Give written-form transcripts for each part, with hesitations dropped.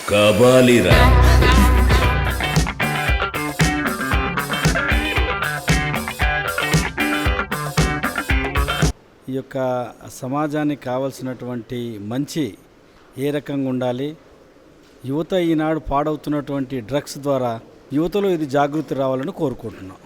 కబాలిరా. ఈ యొక్క సమాజానికి కావలసినటువంటి మంచి ఏ రకంగా ఉండాలి, యువత ఈనాడు పాడవుతున్నటువంటి డ్రగ్స్ ద్వారా యువతలో ఇది జాగృతి రావాలని కోరుకుంటున్నాం.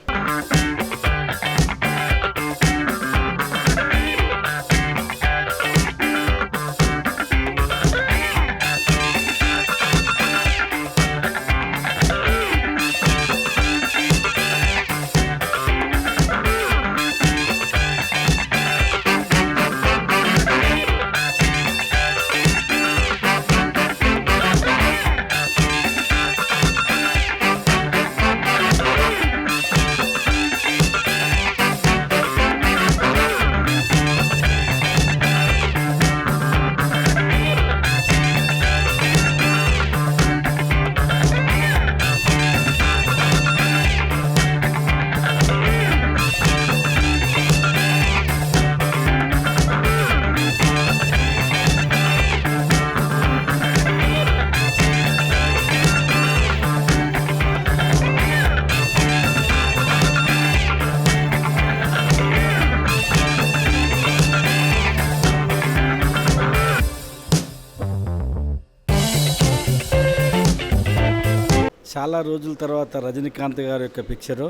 చాలా రోజుల తర్వాత రజనీకాంత్ గారి యొక్క పిక్చరు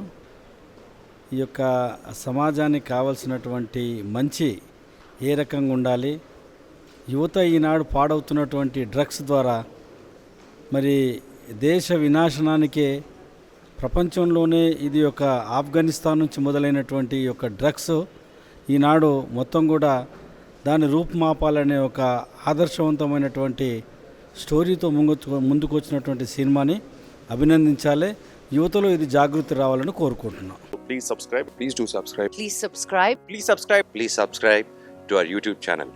ఈ యొక్క సమాజానికి కావలసినటువంటి మంచి ఏ రకంగా ఉండాలి, యువత ఈనాడు పాడవుతున్నటువంటి డ్రగ్స్ ద్వారా మరి దేశ వినాశనానికే ప్రపంచంలోనే ఇది ఒక ఆఫ్ఘనిస్తాన్ నుంచి మొదలైనటువంటి ఈ యొక్క డ్రగ్స్ ఈనాడు మొత్తం కూడా దాన్ని రూపుమాపాలనే ఒక ఆదర్శవంతమైనటువంటి స్టోరీతో ముందుకు వచ్చినటువంటి సినిమాని అభినందించాలి. యువతలో ఇది జాగృతి రావాలని కోరుకుంటున్నాం. Please subscribe. Please do subscribe. Please subscribe. Please subscribe. Please subscribe to our YouTube channel.